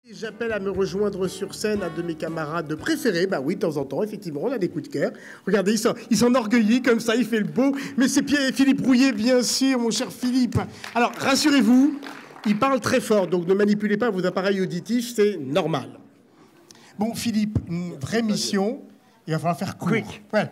J'appelle à me rejoindre sur scène un de mes camarades préférés. Bah oui, de temps en temps, effectivement, on a des coups de cœur. Regardez, il s'enorgueillit comme ça, il fait le beau. Mais c'est Philippe Rouillet, bien sûr, mon cher Philippe. Alors, rassurez-vous, il parle très fort, donc ne manipulez pas vos appareils auditifs, c'est normal. Bon, Philippe, une vraie mission. Il va falloir faire court. Quick. Ouais.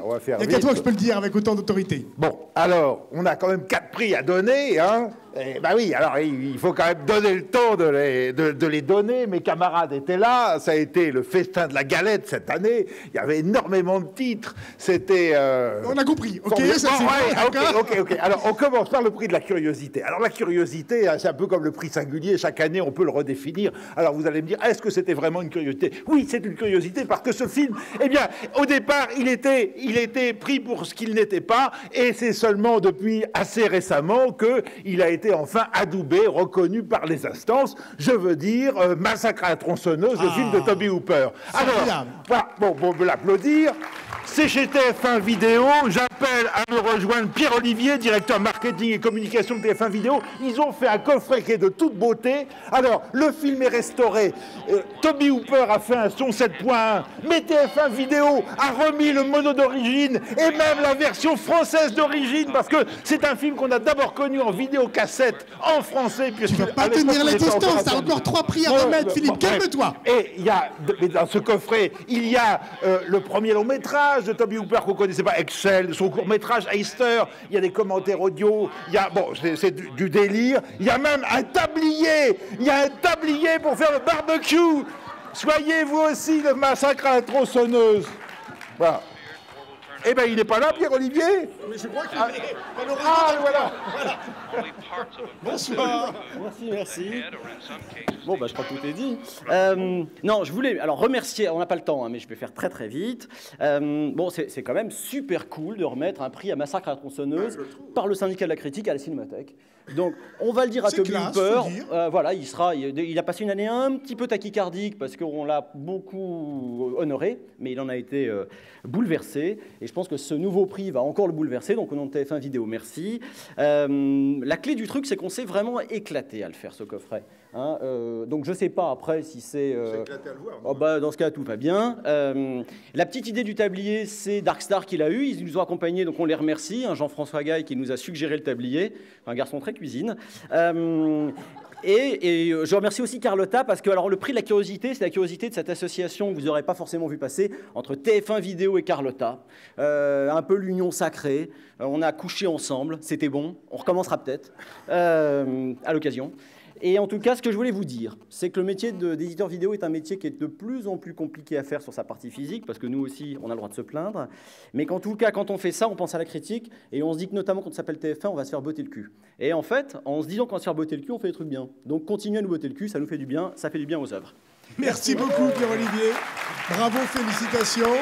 On va faire Il n'y a vite. qu'à toi que je peux le dire avec autant d'autorité. Bon, alors, on a quand même 4 prix à donner, hein. Et bah oui, alors il faut quand même donner le temps de les donner. Mes camarades étaient là, ça a été le festin de la galette cette année. Il y avait énormément de titres. C'était... On a compris, ok, formidable. ça c'est Ouais, ok. Alors, on commence par le prix de la curiosité. Alors, la curiosité, c'est un peu comme le prix singulier. Chaque année, on peut le redéfinir. Alors, vous allez me dire, est-ce que c'était vraiment une curiosité? Oui, c'est une curiosité parce que ce film, eh bien, au départ, il était pris pour ce qu'il n'était pas. Et c'est seulement depuis assez récemment qu'il a été enfin adoubé, reconnu par les instances. Je veux dire, Massacre à la tronçonneuse, le film de Toby Hooper. Alors, voilà, bon, on peut l'applaudir. C'est chez TF1 Vidéo. J'appelle à me rejoindre Pierre-Olivier, directeur marketing et communication de TF1 Vidéo. Ils ont fait un coffret qui est de toute beauté. Alors, le film est restauré. Toby Hooper a fait un son 7.1. Mais TF1 Vidéo a remis le mono d'origine et même la version française d'origine parce que c'est un film qu'on a d'abord connu en vidéocassette en français. Tu vas pas tenir les distances, t'as encore 3 prix à remettre, Philippe, calme-toi. Et il y a, dans ce coffret, il y a le premier long métrage de Toby Hooper qu'on connaissait pas, Excel, son court métrage Heister, il y a des commentaires audio, il y a, bon, c'est du délire, il y a même un tablier, pour faire le barbecue. Soyez vous aussi le Massacre à la tronçonneuse. Voilà. Eh bien, il n'est pas là, Pierre-Olivier? Mais je crois qu'il est... voilà. Bonsoir. Merci. Bon, bah, je crois que tout est dit. Non, je voulais alors remercier, on n'a pas le temps, hein, mais je vais faire très très vite. Bon, c'est quand même super cool de remettre un prix à Massacre à la tronçonneuse par le syndicat de la critique à la Cinémathèque. Donc, on va le dire à Toby Hooper. Voilà, il a passé une année un petit peu tachycardique parce qu'on l'a beaucoup honoré, mais il en a été bouleversé. Et je pense que ce nouveau prix va encore le bouleverser. Donc, au nom de TF1 Vidéo, merci. La clé du truc, c'est qu'on s'est vraiment éclaté à le faire, ce coffret. Hein, donc je ne sais pas après si c'est... C'est éclaté à le voir. Oh, bah, dans ce cas, tout va bien. La petite idée du tablier, c'est Darkstar qui l'a eu. Ils nous ont accompagnés, donc on les remercie. Hein, Jean-François Gaille qui nous a suggéré le tablier. Un garçon très cuisine. Et je remercie aussi Carlotta parce que alors, le prix de la curiosité, c'est la curiosité de cette association que vous n'aurez pas forcément vu passer entre TF1 Vidéo et Carlotta. Un peu l'union sacrée. On a couché ensemble, c'était bon. On recommencera peut-être à l'occasion. Et en tout cas, ce que je voulais vous dire, c'est que le métier d'éditeur vidéo est un métier qui est de plus en plus compliqué à faire sur sa partie physique, parce que nous aussi, on a le droit de se plaindre, mais qu'en tout cas, quand on fait ça, on pense à la critique, et on se dit que notamment quand on s'appelle TF1, on va se faire botter le cul. Et en fait, en se disant qu'on va se faire botter le cul, on fait des trucs bien. Donc continuez à nous botter le cul, ça nous fait du bien, ça fait du bien aux œuvres. Merci beaucoup, Pierre-Olivier. Bravo, félicitations.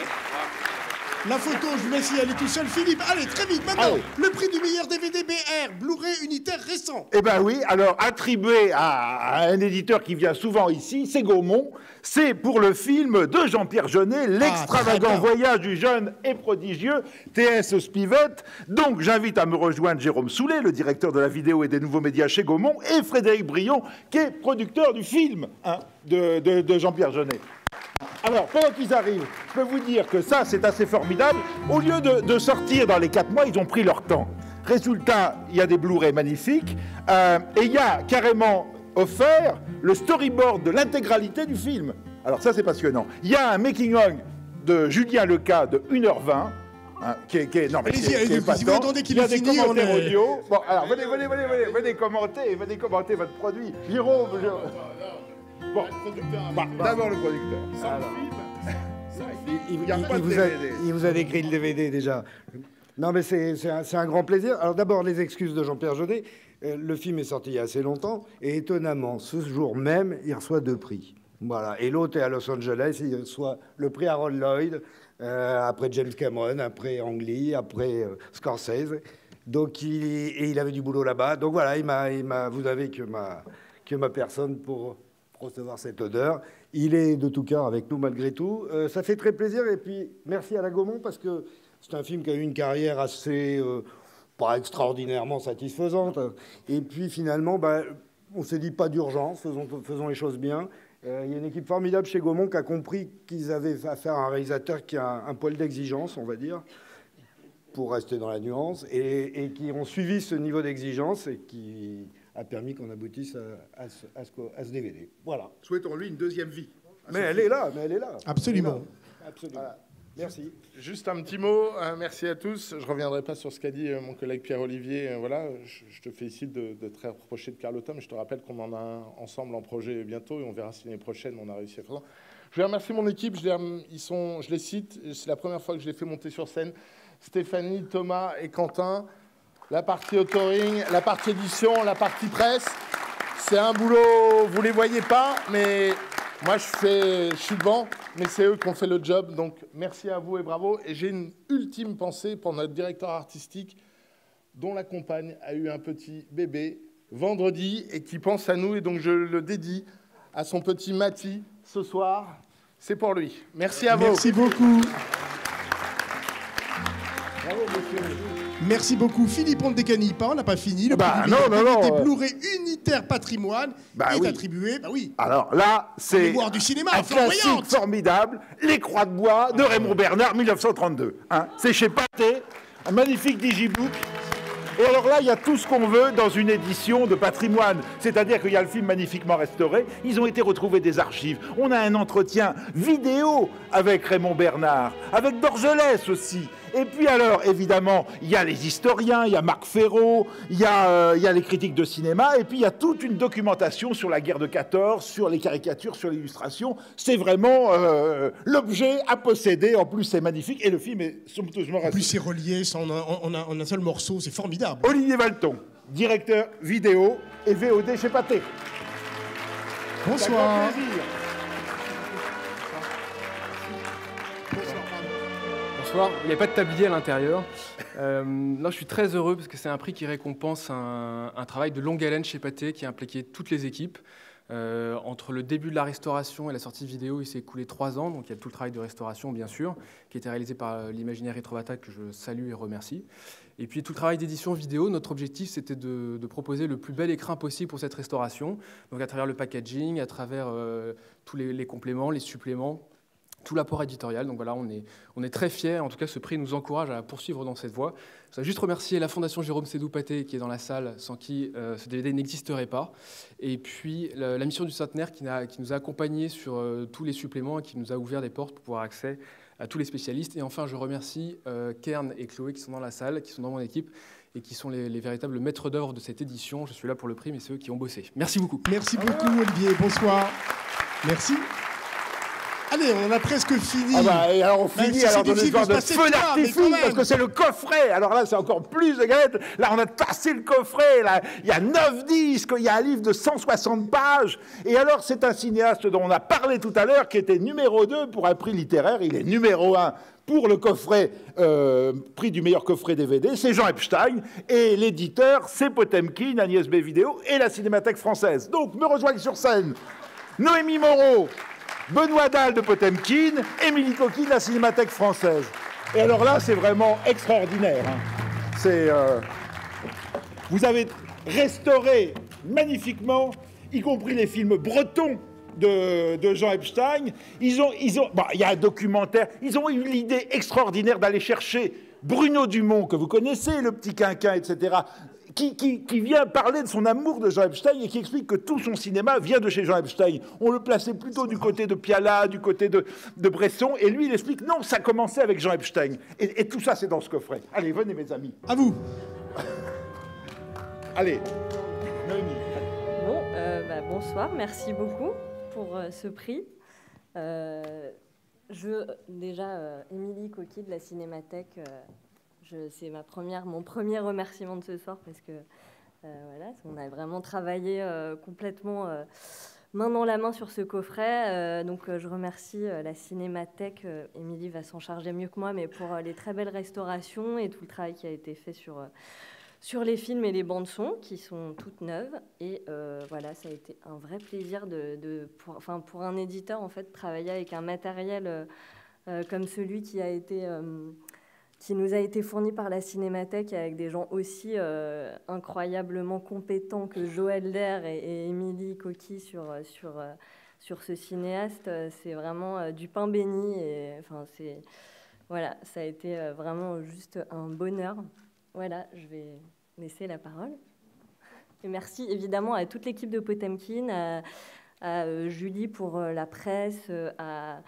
La photo, je vous laisse y aller tout seul. Philippe, allez, très vite, maintenant, le prix du meilleur DVD BR, Blu-ray unitaire récent. Eh bien oui, alors attribué à un éditeur qui vient souvent ici, c'est Gaumont. C'est pour le film de Jean-Pierre Jeunet, l'extravagant voyage du jeune et prodigieux T.S. Spivett. Donc j'invite à me rejoindre Jérôme Soulet, le directeur de la vidéo et des nouveaux médias chez Gaumont, et Frédéric Brion, qui est producteur du film de Jean-Pierre Jeunet. Alors, pendant qu'ils arrivent, je peux vous dire que ça, c'est assez formidable. Au lieu de sortir dans les 4 mois, ils ont pris leur temps. Résultat, il y a des Blu-ray magnifiques, et il y a carrément offert le storyboard de l'intégralité du film. Alors ça, c'est passionnant. Il y a un making-of de Julien Lecas de 1h20, hein, qui est non, mais allez-y, qui est si vous attendez qu'il ait fini, il y a des commentaires audio. Bon, alors, venez commenter votre produit. Jérôme, bon, d'abord le producteur. Il vous a décrit le DVD déjà. Non, mais c'est un grand plaisir. Alors d'abord, les excuses de Jean-Pierre Jeunet. Le film est sorti il y a assez longtemps. Et étonnamment, ce jour même, il reçoit 2 prix. Voilà. Et l'autre est à Los Angeles. Il reçoit le prix Harold Lloyd, après James Cameron, après Ang Lee, après Scorsese. Donc, il avait du boulot là-bas. Donc voilà, vous avez que ma personne pour recevoir cette honneur. Il est de tout cœur avec nous malgré tout. Ça fait très plaisir et puis merci à la Gaumont parce que c'est un film qui a eu une carrière assez pas extraordinairement satisfaisante. Et puis finalement, on s'est dit pas d'urgence, faisons les choses bien. Il y a une équipe formidable chez Gaumont qui a compris qu'ils avaient affaire à un réalisateur qui a un poil d'exigence, on va dire, pour rester dans la nuance, et qui ont suivi ce niveau d'exigence et qui a permis qu'on aboutisse à ce DVD. Voilà. Souhaitons-lui une deuxième vie. Mais elle est là. Absolument. Absolument. Voilà. Merci. Juste un petit mot, merci à tous. Je ne reviendrai pas sur ce qu'a dit mon collègue Pierre-Olivier. Voilà, je te félicite de te rapprocher de Carlotta, mais je te rappelle qu'on en a un ensemble en projet bientôt et on verra si l'année prochaine on a réussi à faire ça. Je vais remercier mon équipe, je les cite, c'est la première fois que je les fais monter sur scène. Stéphanie, Thomas et Quentin. La partie authoring, la partie édition, la partie presse. C'est un boulot, vous ne les voyez pas, mais moi je suis devant, mais c'est eux qui ont fait le job. Donc merci à vous et bravo. Et j'ai une ultime pensée pour notre directeur artistique, dont la compagne a eu un petit bébé vendredi et qui pense à nous. Et donc je le dédie à son petit Mati ce soir. C'est pour lui. Merci à vous. Merci beaucoup. Bravo, monsieur. Merci beaucoup. Philippe Ondekani, on n'a pas fini. Le Bah, prix non. des Blu-ray unitaire patrimoine Bah est oui. attribué. Bah oui. Alors là, c'est mémoire du cinéma, un classique flamboyante. formidable, Les Croix de bois de Raymond Bernard, 1932. Hein. C'est chez Pathé, un magnifique digibook. Et alors là, il y a tout ce qu'on veut dans une édition de patrimoine. C'est-à-dire qu'il y a le film magnifiquement restauré, ils ont été retrouvés des archives. On a un entretien vidéo avec Raymond Bernard, avec Dorgelès aussi. Et puis alors, évidemment, il y a les historiens, il y a Marc Ferraud, il y a les critiques de cinéma, et puis il y a toute une documentation sur la guerre de 14, sur les caricatures, sur l'illustration. C'est vraiment l'objet à posséder. En plus, c'est magnifique. Et le film est somptueusement En plus, c'est relié, on a un seul morceau, c'est formidable. Olivier Valton, directeur vidéo et VOD chez Pathé. Bonsoir. C'est un grand plaisir. Bonsoir, il n'y a pas de tablier à l'intérieur. Là, je suis très heureux parce que c'est un prix qui récompense un travail de longue haleine chez Pathé qui a impliqué toutes les équipes. Entre le début de la restauration et la sortie vidéo, il s'est écoulé 3 ans, donc il y a tout le travail de restauration, bien sûr, qui a été réalisé par l'imaginaire Rétrovata, que je salue et remercie. Et puis tout le travail d'édition vidéo, notre objectif, c'était de proposer le plus bel écrin possible pour cette restauration, donc à travers le packaging, à travers tous les compléments, les suppléments, tout l'apport éditorial. Donc voilà, on est très fiers. En tout cas, ce prix nous encourage à poursuivre dans cette voie. Je voudrais juste remercier la Fondation Jérôme Sédou-Pathé qui est dans la salle, sans qui ce DVD n'existerait pas. Et puis la mission du Centenaire qui nous a accompagnés sur tous les suppléments et qui nous a ouvert des portes pour pouvoir accès à tous les spécialistes. Et enfin, je remercie Kern et Chloé qui sont dans la salle, qui sont dans mon équipe et qui sont les véritables maîtres d'œuvre de cette édition. Je suis là pour le prix, mais c'est eux qui ont bossé. Merci beaucoup. Merci beaucoup, Olivier. Bonsoir. Merci. Allez, on a presque fini. Ah bah, et alors on Même finit si alors c'est dans difficile l'histoire de de se passer feu de toi, mais d'artifice quand même. parce que c'est le coffret. Alors là, c'est encore plus de galette. Là, on a passé le coffret. Là, il y a 9 disques, il y a un livre de 160 pages. Et alors, c'est un cinéaste dont on a parlé tout à l'heure qui était numéro 2 pour un prix littéraire. Il est numéro 1 pour le coffret, prix du meilleur coffret DVD. C'est Jean Epstein. Et l'éditeur, c'est Potemkin, Agnès B Vidéo et la Cinémathèque française. Donc, me rejoignent sur scène Noémie Moreau, Benoît Dalle de Potemkin, Émilie Coquille de la Cinémathèque française. Et alors là, c'est vraiment extraordinaire. Hein. Vous avez restauré magnifiquement, y compris les films bretons de Jean Epstein. Il y a un documentaire. Ils ont eu l'idée extraordinaire d'aller chercher Bruno Dumont, que vous connaissez, le petit quinquin, etc., qui vient parler de son amour de Jean Epstein et qui explique que tout son cinéma vient de chez Jean Epstein. On le plaçait plutôt du côté de Piala, du côté de Bresson, et lui, il explique non, ça commençait avec Jean Epstein. Et tout ça, c'est dans ce coffret. Allez, venez, mes amis. À vous. Allez. Noémie. Bon, bonsoir, merci beaucoup pour ce prix. Émilie Coquille de la Cinémathèque, c'est mon premier remerciement de ce soir parce que on a vraiment travaillé complètement main dans la main sur ce coffret. Donc je remercie la Cinémathèque. Émilie va s'en charger mieux que moi, mais pour les très belles restaurations et tout le travail qui a été fait sur les films et les bandes son qui sont toutes neuves. Et ça a été un vrai plaisir pour un éditeur en fait, travailler avec un matériel comme celui qui a été qui nous a été fourni par la Cinémathèque avec des gens aussi incroyablement compétents que Joël Der et Émilie Coqui sur ce cinéaste. C'est vraiment du pain béni. Et, enfin, voilà, ça a été vraiment juste un bonheur. Voilà, je vais laisser la parole. Et merci évidemment à toute l'équipe de Potemkin, à Julie pour la presse, à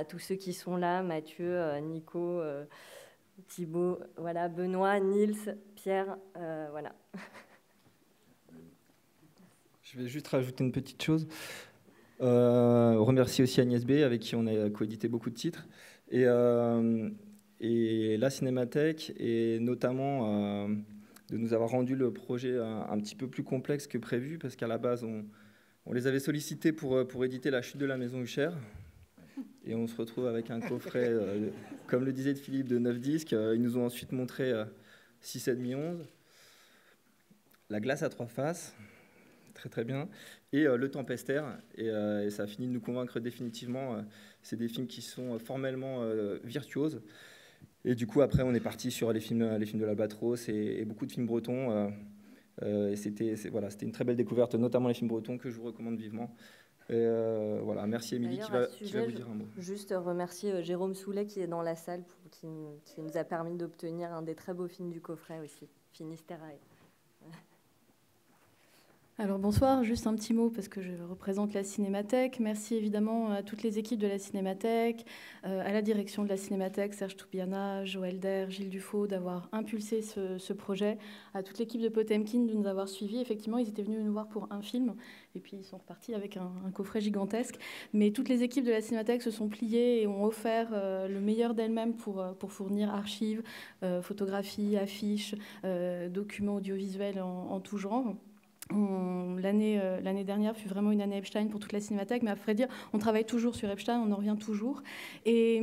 tous ceux qui sont là, Mathieu, Nico, Thibaut, voilà, Benoît, Nils, Pierre, voilà. Je vais juste rajouter une petite chose. Remercier aussi Agnès B, avec qui on a coédité beaucoup de titres. Et la Cinémathèque, et notamment de nous avoir rendu le projet un petit peu plus complexe que prévu, parce qu'à la base, on les avait sollicités pour éditer La Chute de la Maison Huchère. Et on se retrouve avec un coffret, comme le disait Philippe, de 9 disques. Ils nous ont ensuite montré 6,5, 11, La Glace à 3 faces, très très bien, et Le Tempestaire. Et ça a fini de nous convaincre définitivement. C'est des films qui sont formellement virtuoses. Et du coup, après, on est parti sur les films de l'Albatros et beaucoup de films bretons. Et c'était une très belle découverte, notamment les films bretons, que je vous recommande vivement. Et voilà, merci Émilie qui va vous dire un mot. Juste remercier Jérôme Soulet qui est dans la salle, qui nous a permis d'obtenir un des très beaux films du coffret aussi, Finisterae. Alors bonsoir, juste un petit mot parce que je représente la Cinémathèque. Merci évidemment à toutes les équipes de la Cinémathèque, à la direction de la Cinémathèque, Serge Toubiana, Joël Der, Gilles Dufaux, d'avoir impulsé ce projet, à toute l'équipe de Potemkin de nous avoir suivis. Effectivement, ils étaient venus nous voir pour un film et puis ils sont repartis avec un coffret gigantesque. Mais toutes les équipes de la Cinémathèque se sont pliées et ont offert le meilleur d'elles-mêmes pour fournir archives, photographies, affiches, documents audiovisuels en tout genre. L'année dernière fut vraiment une année Epstein pour toute la Cinémathèque, mais à vrai dire, on travaille toujours sur Epstein, on en revient toujours. Et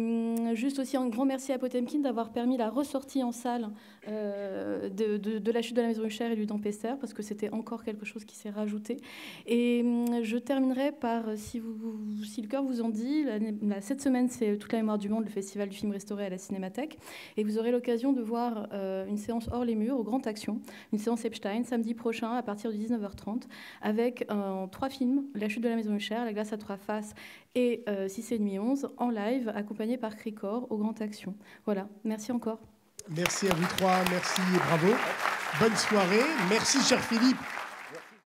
juste aussi un grand merci à Potemkin d'avoir permis la ressortie en salle de La Chute de la Maison Huchère et du Tempestaire, parce que c'était encore quelque chose qui s'est rajouté. Et je terminerai par, si le cœur vous en dit, cette semaine, c'est Toute la mémoire du monde, le festival du film restauré à la Cinémathèque, et vous aurez l'occasion de voir une séance hors les murs, au Grand Action, une séance Epstein, samedi prochain, à partir du 19h30, avec 3 films, La Chute de la Maison Huchère, La Glace à 3 faces et 6,5, 11, en live, accompagnés par Cricor au Grand Action. Voilà, merci encore. Merci à vous trois, merci et bravo. Bonne soirée. Merci, cher Philippe.